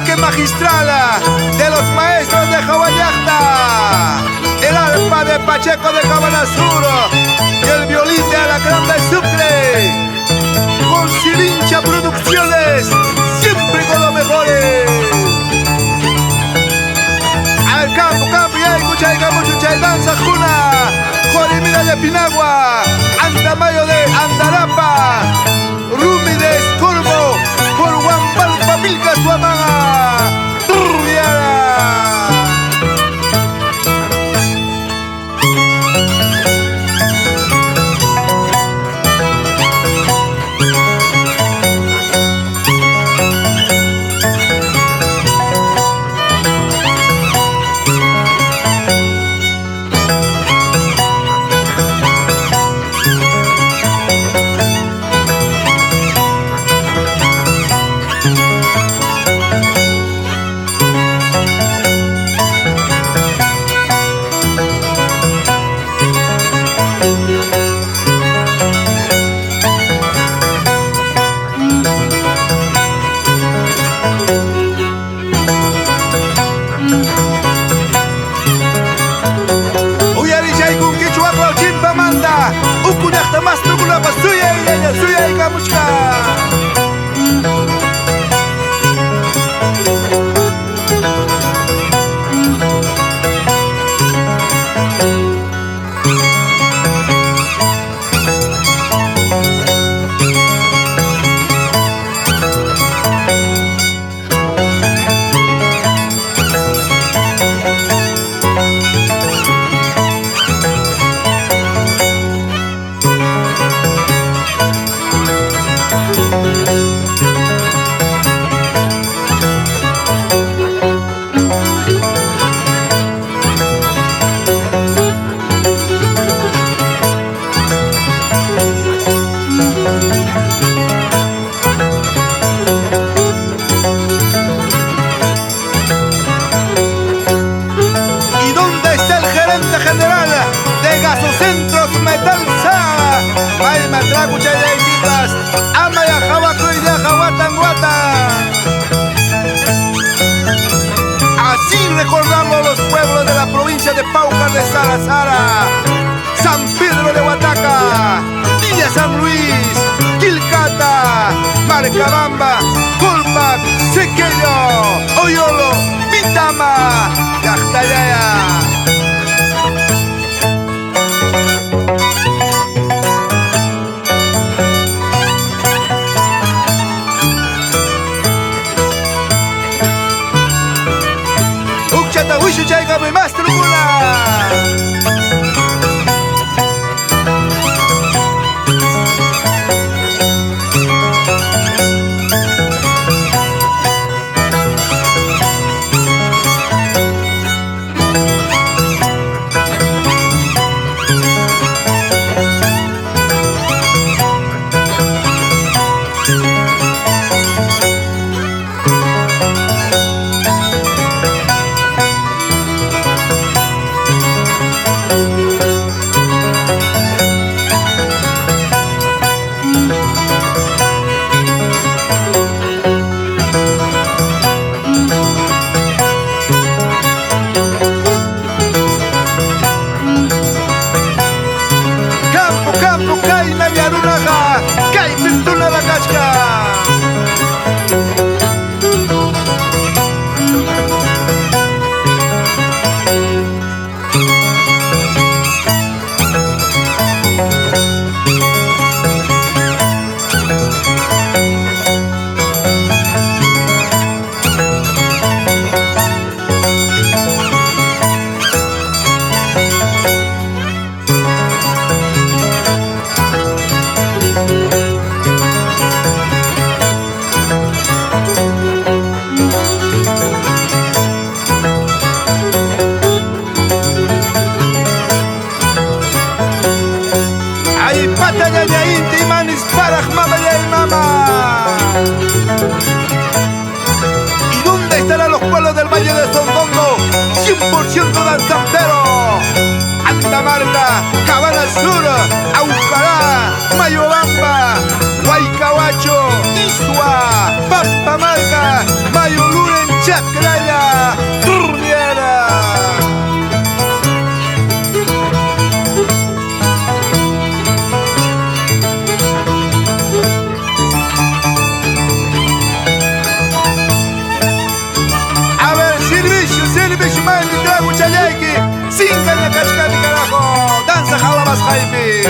toque magistral de los maestros de Jawayachta, el arpa de Pacheco de Cabana Sur y el violín de Alacrán de Sucre, con Sirincha Producciones, siempre con los mejores. Al campo, y hay mucha danza juna, Jorimira de Pinagua, Antamayo de Andarapa, Rumi de Escorbo, por Huampalpa, Milca, Suamaga, Turriara. Ukunakta mas nukula pa suya y kamuchka. General de Gasocentros Metalsa, May Matracu Chayaytipas, Amaya Jawaco y de Jahuatanguata. Así recordamos los pueblos de la provincia de Paucar de Sarazara, San Pedro de Huataca, Villa San Luis, Quilcata, Marcabamba, Colpac, Sequeyo, Oyolo, Pitama, Yaxtayaya. Wishu chayga mi master ¿Y dónde estarán los pueblos del Valle de Sondongo? 100% danzantero. Antamarca, Cabana Sur, Aucará, Mayobamba, Guaycahuacho, Isua, Pampamarca, Mayoluren, cralla turniera. A ver, Silvish, Mami, Trago, Chayaki, sin caña, cachcani, carajo, danza, jalabas, Jaime.